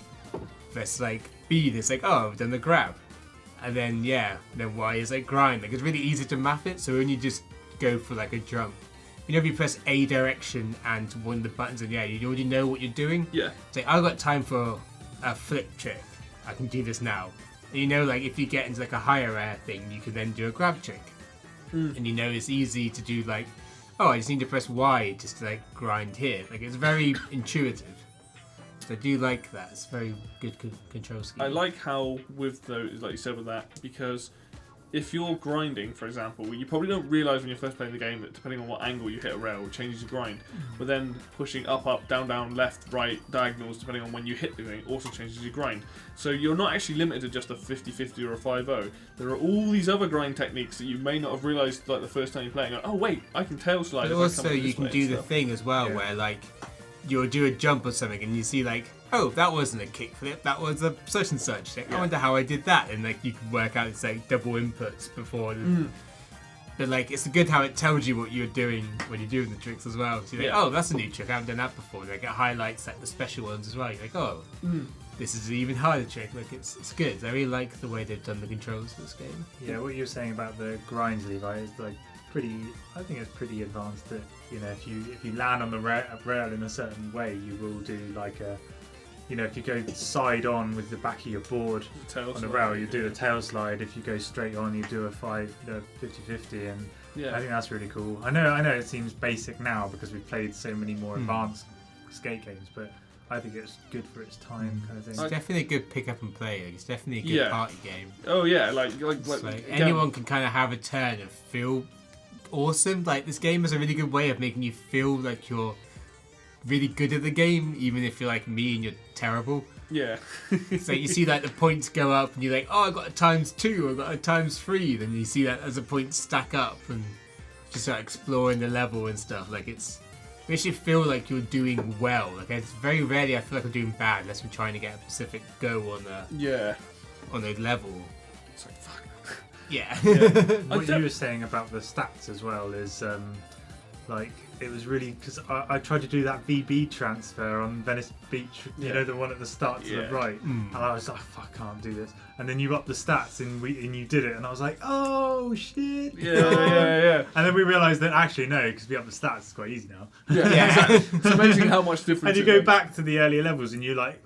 [SPEAKER 2] Press like B, it's like, oh, I've done the grab. And then then Y is like grind. Like it's really easy to map it, so when you just go for like a jump, you know, if you press A direction and one of the buttons, and you already know what you're doing.
[SPEAKER 1] Yeah.
[SPEAKER 2] It's like I've got time for a flip trick. I can do this now. And you know, like if you get into like a higher air thing, you can then do a grab trick. And you know, it's easy to do like, oh, I just need to press Y just to like grind here. Like it's very intuitive. I do like that. It's very good control scheme.
[SPEAKER 1] I like how with those, like you said with that, because if you're grinding, for example, you probably don't realise when you're first playing the game that depending on what angle you hit a rail, it changes your grind. But then pushing up, down, left, right, diagonals, depending on when you hit the thing, also changes your grind. So you're not actually limited to just a 50-50 or a 5-0. There are all these other grind techniques that you may not have realised like the first time you're playing. Like, oh wait, I can tail slide.
[SPEAKER 2] But also you can do the thing as well where like you'll do a jump or something and you see like, oh, that wasn't a kickflip, that was a such and such. Like, I wonder how I did that. And like you can work out it's like double inputs before. But like it's good how it tells you what you're doing when you're doing the tricks as well. So you're like, oh, that's a new trick, I haven't done that before. Like it highlights like the special ones as well. You're like, oh, this is an even harder trick. Like it's good. I really like the way they've done the controls for this game.
[SPEAKER 3] Yeah, what you're saying about the grinds, Levi, is like I think it's pretty advanced that, you know, if you land on the rail in a certain way, you will do like a, you know, if you go side on with the back of your board on the rail, you do a tail slide. If you go straight on, you do a 50-50, and I think that's really cool. I know it seems basic now because we've played so many more advanced skate games, but I think it's good for its time kind of thing.
[SPEAKER 2] It's definitely a good pick up and play. It's definitely a good party game.
[SPEAKER 1] Oh yeah, like
[SPEAKER 2] anyone can kind of have a turn and feel awesome. Like this game is a really good way of making you feel like you're really good at the game, even if you're like me and you're terrible.
[SPEAKER 1] Yeah.
[SPEAKER 2] So you see like the points go up and you're like, oh, I got a ×2 or I got a ×3. Then you see that as the points stack up and just start exploring the level and stuff. Like it makes you feel like you're doing well. Like it's very rarely I feel like I'm doing bad unless I'm trying to get a specific go on the level.
[SPEAKER 1] It's like fuck.
[SPEAKER 2] Yeah.
[SPEAKER 3] What you were saying about the stats as well is like it was really because I tried to do that VB transfer on Venice Beach, you know, the one at the start to the right, and I was like, fuck, I can't do this. And then you up the stats and you did it, and I was like, oh shit.
[SPEAKER 1] Yeah.
[SPEAKER 3] And then we realised that actually no, because we up the stats, it's quite easy now.
[SPEAKER 1] Yeah. It's amazing how much difference.
[SPEAKER 3] And you go back to the earlier levels, and you're like,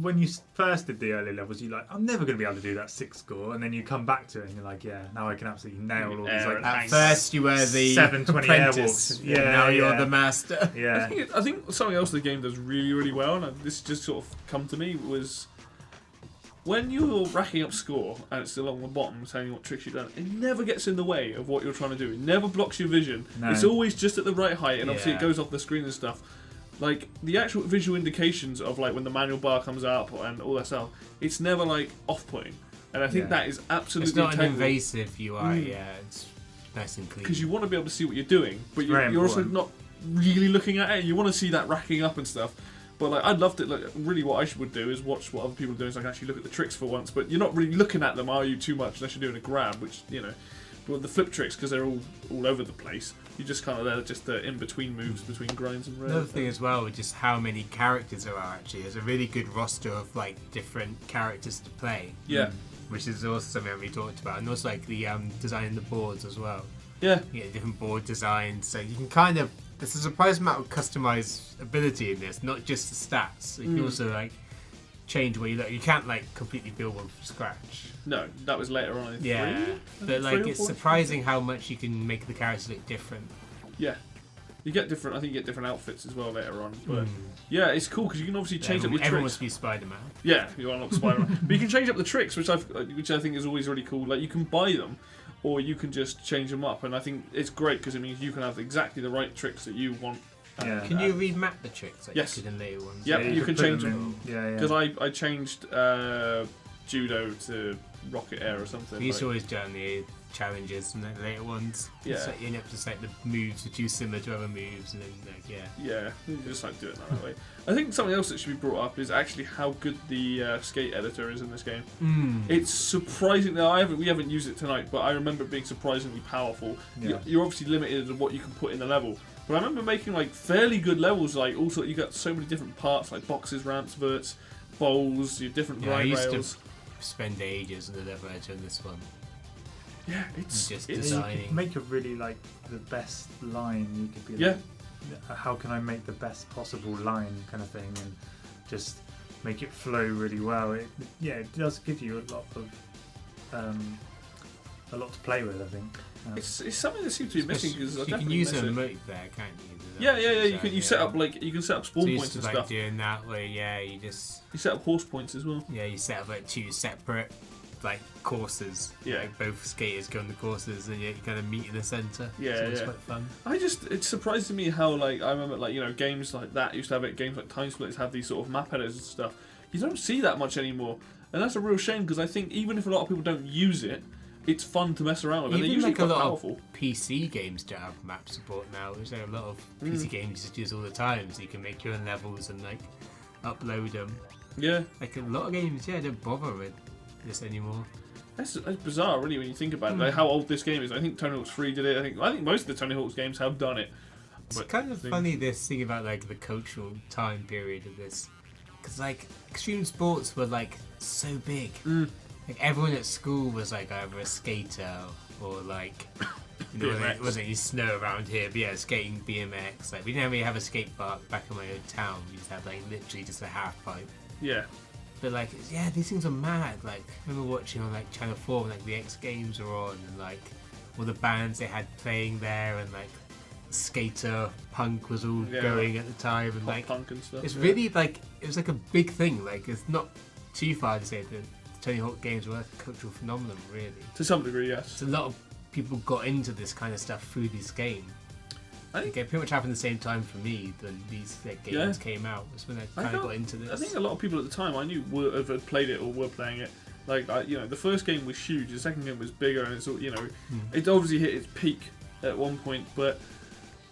[SPEAKER 3] when you first did the early levels, you're like, I'm never going to be able to do that 6 score, and then you come back to it and you're like, yeah, now I can absolutely nail all these. Like,
[SPEAKER 2] at first you were the
[SPEAKER 3] 720
[SPEAKER 2] apprentice,
[SPEAKER 3] airwalks,
[SPEAKER 2] now you're the master.
[SPEAKER 3] Yeah,
[SPEAKER 1] I think something else the game does really, really well, and this just sort of come to me, was when you're racking up score and it's along the bottom telling you what tricks you've done, it never gets in the way of what you're trying to do. It never blocks your vision.
[SPEAKER 3] No.
[SPEAKER 1] It's always just at the right height, and obviously it goes off the screen and stuff. Like, the actual visual indications of, like, when the manual bar comes up and all that stuff, it's never, like, off-putting. And I think that is absolutely
[SPEAKER 2] It's not
[SPEAKER 1] integral.
[SPEAKER 2] an invasive UI, it's nice and clean.
[SPEAKER 1] Because you want to be able to see what you're doing, but you're also not really looking at it. You want to see that racking up and stuff. But, like, I'd love to, like, really what I would do is watch what other people are doing so I can actually look at the tricks for once. But you're not really looking at them, are you, too much, unless you're doing a grab, which, you know... But the flip tricks, because they're all over the place, you just kind of there, just the in-between moves between grinds and rares.
[SPEAKER 2] Another thing as well, is just how many characters there are actually. There's a really good roster of like different characters to play.
[SPEAKER 1] Yeah.
[SPEAKER 2] Which is also something we talked about. And also like the designing the boards as well.
[SPEAKER 1] Yeah.
[SPEAKER 2] You get different board designs, so you can kind of... There's a surprising amount of customizability in this, not just the stats. You can also like change where you look. You can't like completely build one from scratch.
[SPEAKER 1] No, that was later on in 3.
[SPEAKER 2] But like it's surprising how much you can make the characters look different.
[SPEAKER 1] Yeah, you get different. I think you get different outfits as well later on. But yeah, it's cool because you can obviously change up your
[SPEAKER 2] everyone
[SPEAKER 1] tricks.
[SPEAKER 2] wants to be Spider-Man.
[SPEAKER 1] Yeah, you unlock Spider-Man, but you can change up the tricks, which I think is always really cool. Like you can buy them, or you can just change them up, and I think it's great because it means you can have exactly the right tricks that you want.
[SPEAKER 2] Can you remap the tricks like
[SPEAKER 1] yes.
[SPEAKER 2] you did in later ones?
[SPEAKER 1] Yep, you can change them.
[SPEAKER 3] Yeah.
[SPEAKER 1] Because I changed judo to rocket air or something.
[SPEAKER 2] We used to always do it in the challenges and the later ones.
[SPEAKER 1] Yeah.
[SPEAKER 2] So you end up just like the moves which are similar to other moves, and then like
[SPEAKER 1] Yeah, you just like do it that way. I think something else that should be brought up is actually how good the skate editor is in this game. It's surprising. Now we haven't used it tonight, but I remember it being surprisingly powerful.
[SPEAKER 3] Yeah.
[SPEAKER 1] You're obviously limited to what you can put in the level, but I remember making like fairly good levels. Like also, you got so many different parts like boxes, ramps, verts, bowls, your different
[SPEAKER 2] I
[SPEAKER 1] ride
[SPEAKER 2] used
[SPEAKER 1] rails.
[SPEAKER 2] to spend ages on the level edge on this one.
[SPEAKER 1] Yeah, it's
[SPEAKER 2] just
[SPEAKER 3] You
[SPEAKER 2] designing.
[SPEAKER 3] could make a really like the best line. You could be
[SPEAKER 1] Yeah.
[SPEAKER 3] like, how can I make the best possible line kind of thing, and just make it flow really well. It does give you a lot to play with, I think.
[SPEAKER 1] It's something that seems to be missing because
[SPEAKER 2] you can use an emote there, can't you?
[SPEAKER 1] Yeah. You set up you can set up spawn
[SPEAKER 2] so
[SPEAKER 1] points and
[SPEAKER 2] like
[SPEAKER 1] stuff.
[SPEAKER 2] doing that where you
[SPEAKER 1] set up horse points as well.
[SPEAKER 2] you set up like 2 separate like courses.
[SPEAKER 1] Yeah.
[SPEAKER 2] Like both skaters go on the courses and you kind of meet in the centre.
[SPEAKER 1] Yeah,
[SPEAKER 2] so it's
[SPEAKER 1] yeah.
[SPEAKER 2] quite fun.
[SPEAKER 1] It's surprising to me how like I remember like games like that used to have it. Games like Time Splitters have these sort of map editors and stuff. You don't see that much anymore, and that's a real shame because I think even if a lot of people don't use it, it's fun to mess around with. And they're
[SPEAKER 2] Even
[SPEAKER 1] usually
[SPEAKER 2] like a
[SPEAKER 1] quite
[SPEAKER 2] lot
[SPEAKER 1] powerful.
[SPEAKER 2] of PC games don't have map support now. There's a lot of PC games just use all the time, so you can make your own levels and like upload them.
[SPEAKER 1] Yeah,
[SPEAKER 2] Like a lot of games, don't bother with this anymore.
[SPEAKER 1] that's bizarre, really, when you think about it. Like how old this game is. I think Tony Hawk's 3 did it. I think most of the Tony Hawk's games have done it.
[SPEAKER 2] It's
[SPEAKER 1] But
[SPEAKER 2] kind of funny this thing about like the cultural time period of this, because like extreme sports were like so big. Like everyone at school was like either a skater or like there wasn't any snow around here, but yeah, skating, BMX. Like we didn't really have a skate park back in my own town. We just had like literally just a half pipe.
[SPEAKER 1] Yeah.
[SPEAKER 2] But like these things are mad. Like I remember watching on like Channel 4 when like the X Games were on, and like all the bands they had playing there, and like skater punk was all going at the time, and like
[SPEAKER 1] punk and stuff.
[SPEAKER 2] it's really like it was like a big thing. Like it's not too far to say that the Tony Hawk games were a cultural phenomenon, really.
[SPEAKER 1] To some degree, yes.
[SPEAKER 2] So a lot of people got into this kind of stuff through this game. I think it pretty much happened the same time for me when these games came out. That's when I kind of got into this.
[SPEAKER 1] I think a lot of people at the time I knew had played it or were playing it. Like the first game was huge. The second game was bigger, and it's it obviously hit its peak at one point. But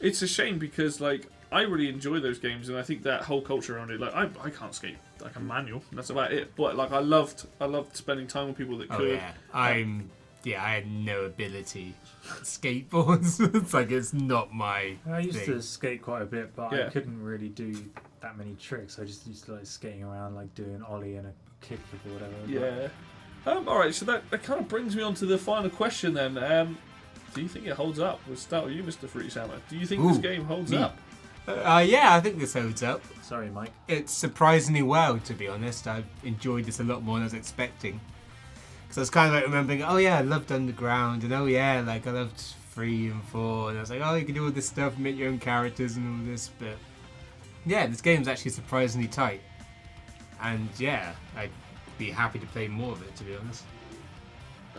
[SPEAKER 1] it's a shame because like I really enjoy those games, and I think that whole culture around it. Like I can't skate like a manual, and that's about it. But like I loved spending time with people that could.
[SPEAKER 2] Yeah, I'm yeah, I had no ability at skateboards. It's like it's not my
[SPEAKER 3] I used
[SPEAKER 2] thing.
[SPEAKER 3] to skate quite a bit, but
[SPEAKER 1] Yeah.
[SPEAKER 3] I couldn't really do that many tricks. I just used to like skating around, like doing an ollie and a kickflip or whatever.
[SPEAKER 1] Yeah. Alright, so that kind of brings me on to the final question then. Do you think it holds up? We'll start with you, Mr. Fruity Salmon. Do you think this
[SPEAKER 2] Ooh,
[SPEAKER 1] game holds
[SPEAKER 2] me.
[SPEAKER 1] up?
[SPEAKER 2] Yeah, I think this holds up.
[SPEAKER 3] Sorry, Mike.
[SPEAKER 2] It's surprisingly well, to be honest. I enjoyed this a lot more than I was expecting. Because I was kind of like remembering, oh yeah, I loved Underground, and oh yeah, like I loved 3 and 4, and I was like, oh, you can do all this stuff, make your own characters and all this, but yeah, this game's actually surprisingly tight. And yeah, I'd be happy to play more of it, to be honest.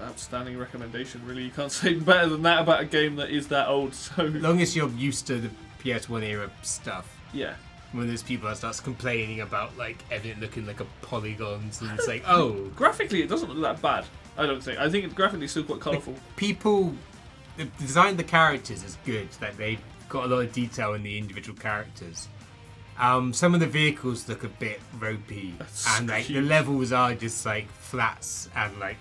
[SPEAKER 1] Outstanding recommendation, really. You can't say better than that about a game that is that old, so...
[SPEAKER 2] As long as you're used to the PS1 era stuff.
[SPEAKER 1] Yeah.
[SPEAKER 2] When there's people that starts complaining about like everything looking like a polygons, and it's like, oh,
[SPEAKER 1] Graphically, it doesn't look that bad, I don't think. I think it's graphically still quite colourful.
[SPEAKER 2] people, the design of the characters is good. That they've got a lot of detail in the individual characters. Some of the vehicles look a bit ropey,
[SPEAKER 1] That's
[SPEAKER 2] and like the
[SPEAKER 1] cute.
[SPEAKER 2] levels are just like flats and like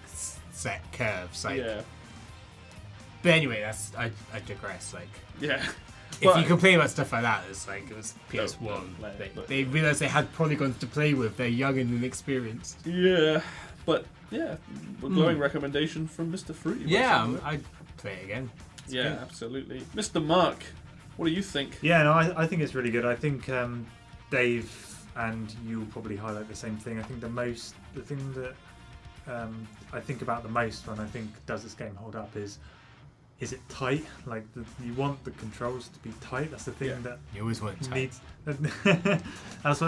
[SPEAKER 2] set curves. Like,
[SPEAKER 1] Yeah.
[SPEAKER 2] but anyway, that's I digress. Like,
[SPEAKER 1] Yeah.
[SPEAKER 2] if you complain about stuff like that, it's like it was PS1.
[SPEAKER 1] don't let it, but-
[SPEAKER 2] They realised they had polygons to play with. They're young and inexperienced.
[SPEAKER 1] Yeah. But, yeah, a glowing recommendation from Mr. Fruity.
[SPEAKER 2] Yeah, I'd play it again. It's
[SPEAKER 1] Yeah,
[SPEAKER 2] good.
[SPEAKER 1] absolutely. Mr. Mark, what do you think?
[SPEAKER 3] Yeah, no, I think it's really good. I think Dave and you'll probably highlight the same thing. I think the thing that I think about the most when I think does this game hold up is it tight? Like you want the controls to be tight. That's the thing
[SPEAKER 1] Yeah.
[SPEAKER 3] that
[SPEAKER 2] You always want to
[SPEAKER 3] needs. that's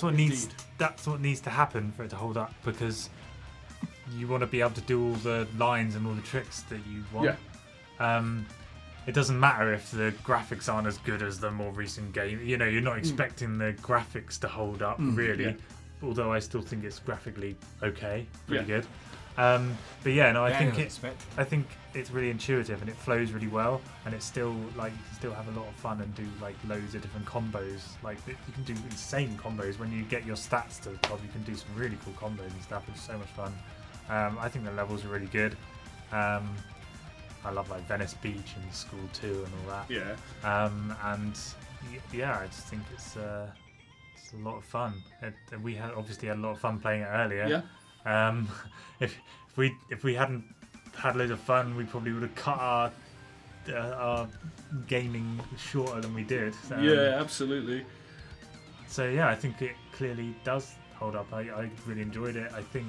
[SPEAKER 3] what needs.
[SPEAKER 1] Indeed.
[SPEAKER 3] That's what needs to happen for it to hold up, because you want to be able to do all the lines and all the tricks that you want.
[SPEAKER 1] Yeah.
[SPEAKER 3] It doesn't matter if the graphics aren't as good as the more recent game. You know, you're not expecting the graphics to hold up, really.
[SPEAKER 1] yeah.
[SPEAKER 3] Although I still think it's graphically okay, pretty
[SPEAKER 1] Yeah.
[SPEAKER 3] good. But yeah, no, I think
[SPEAKER 2] expect.
[SPEAKER 3] I think it's really intuitive and it flows really well, and it's still like you can still have a lot of fun and do like loads of different combos. Like you can do insane combos when you get your stats to the top. You can do some really cool combos and stuff, which is so much fun. I think the levels are really good. I love like Venice Beach and School 2 and all that.
[SPEAKER 1] Yeah.
[SPEAKER 3] And yeah, I just think it's a lot of fun. We had obviously had a lot of fun playing it earlier.
[SPEAKER 1] Yeah.
[SPEAKER 3] If we hadn't had loads of fun, we probably would have cut our gaming shorter than we did.
[SPEAKER 1] Yeah, absolutely.
[SPEAKER 3] So yeah, I think it clearly does hold up. I really enjoyed it. I think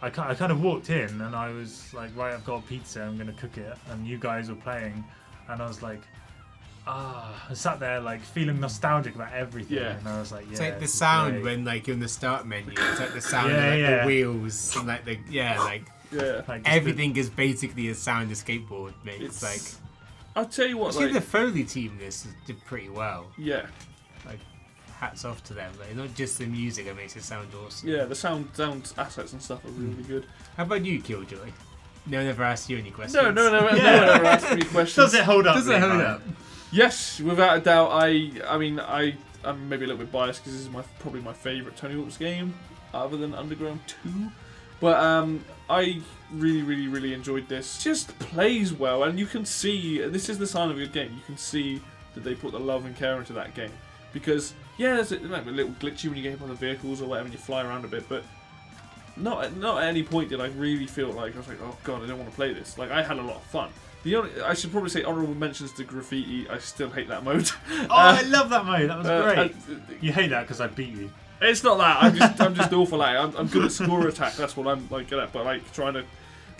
[SPEAKER 3] I kind of walked in and I was like, right, I've got a pizza, I'm gonna cook it, and you guys were playing, and I was like, I sat there like feeling nostalgic about everything,
[SPEAKER 1] Yeah.
[SPEAKER 3] and I was like, yeah,
[SPEAKER 2] It's like the
[SPEAKER 3] this is
[SPEAKER 2] sound
[SPEAKER 3] great.
[SPEAKER 2] when like you're in the start menu. It's like the sound
[SPEAKER 3] Yeah,
[SPEAKER 2] of like
[SPEAKER 3] yeah.
[SPEAKER 2] the wheels and like the like
[SPEAKER 1] Yeah.
[SPEAKER 3] Like, just
[SPEAKER 2] everything is basically a sound a skateboard makes.
[SPEAKER 1] It's
[SPEAKER 2] Like
[SPEAKER 1] I'll tell you what,
[SPEAKER 2] actually
[SPEAKER 1] like,
[SPEAKER 2] the Foley team this did pretty well.
[SPEAKER 1] yeah.
[SPEAKER 2] Like hats off to them. Like not just the music that makes it sound awesome.
[SPEAKER 1] Yeah, the sound assets and stuff are really good.
[SPEAKER 2] How about you, Killjoy? No one ever asked you any questions.
[SPEAKER 1] No one ever asked me questions.
[SPEAKER 3] Does it hold up?
[SPEAKER 2] Does it hold
[SPEAKER 3] Levi?
[SPEAKER 2] up?
[SPEAKER 1] Yes, without a doubt. I'm maybe a little bit biased because this is probably my favourite Tony Hawk's game, other than Underground 2. But I really enjoyed this. It just plays well, and you can see this is the sign of a good game. You can see that they put the love and care into that game, because yeah, it might be a little glitchy when you get hit by the vehicles or whatever, and you fly around a bit, but not at any point did I really feel like I was like, oh god, I don't want to play this. Like I had a lot of fun. I should probably say honourable mentions to graffiti. I still hate that mode.
[SPEAKER 3] Oh, I love that mode. That was great.
[SPEAKER 1] I-
[SPEAKER 3] You hate that because I beat you.
[SPEAKER 1] It's not that. I'm just awful at it. I'm good at score attack. That's what I'm like good at. But like trying to.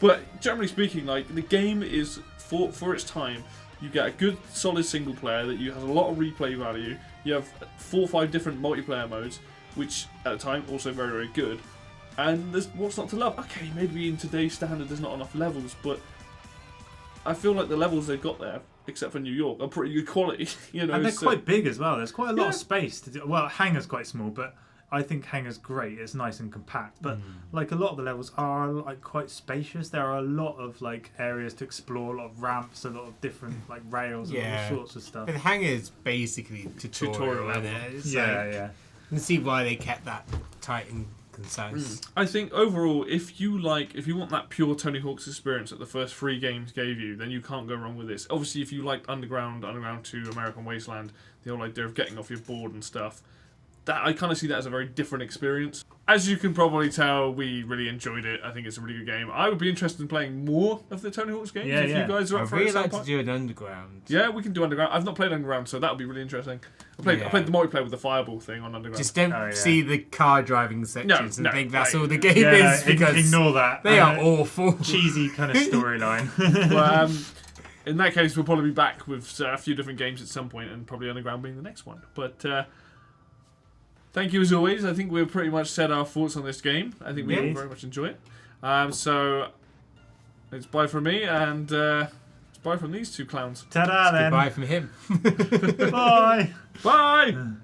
[SPEAKER 1] But generally speaking, like the game is for its time. You get a good solid single player that has a lot of replay value. You have 4 or 5 different multiplayer modes, which at the time also very good. And there's what's not to love. Okay, maybe in today's standard there's not enough levels, but I feel like the levels they've got there, except for New York, are pretty good quality. You know,
[SPEAKER 3] And they're
[SPEAKER 1] so-
[SPEAKER 3] quite big as well. There's quite a lot
[SPEAKER 1] Yeah.
[SPEAKER 3] of space to do. Well, Hangar's quite small, but I think Hangar's great. It's nice and compact. But like a lot of the levels are like quite spacious. There are a lot of like areas to explore, a lot of ramps, a lot of different like rails, and
[SPEAKER 2] Yeah.
[SPEAKER 3] all sorts of stuff.
[SPEAKER 2] But the Hangar is basically tutorial,
[SPEAKER 1] Tutorial
[SPEAKER 2] isn't
[SPEAKER 1] level.
[SPEAKER 2] it? It's
[SPEAKER 3] Yeah,
[SPEAKER 2] like,
[SPEAKER 3] yeah.
[SPEAKER 2] you can see why they kept that tight and concise.
[SPEAKER 1] I think overall, if you want that pure Tony Hawk's experience that the first 3 games gave you, then you can't go wrong with this. Obviously, if you liked Underground 2, American Wasteland, the whole idea of getting off your board and stuff, that I kind of see that as a very different experience. As you can probably tell, we really enjoyed it. I think it's a really good game. I would be interested in playing more of the Tony Hawk's games if you guys are up
[SPEAKER 2] I'd
[SPEAKER 1] for it.
[SPEAKER 2] really
[SPEAKER 1] at some
[SPEAKER 2] like to
[SPEAKER 1] point.
[SPEAKER 2] do an Underground.
[SPEAKER 1] Yeah, we can do Underground. I've not played Underground, so that would be really interesting. I played the multiplayer with the Fireball thing on Underground.
[SPEAKER 2] Just don't see the car driving sections and think that's all the game is, because
[SPEAKER 3] ignore that.
[SPEAKER 2] they are awful.
[SPEAKER 3] Cheesy kind of storyline.
[SPEAKER 1] Well, in that case, we'll probably be back with a few different games at some point, and probably Underground being the next one. But thank you as always. I think we've pretty much said our thoughts on this game. I think we all very much enjoy it. So it's bye from me, and it's bye from these 2 clowns.
[SPEAKER 3] Ta-da then.
[SPEAKER 2] Goodbye from him.
[SPEAKER 3] Bye.
[SPEAKER 1] Bye.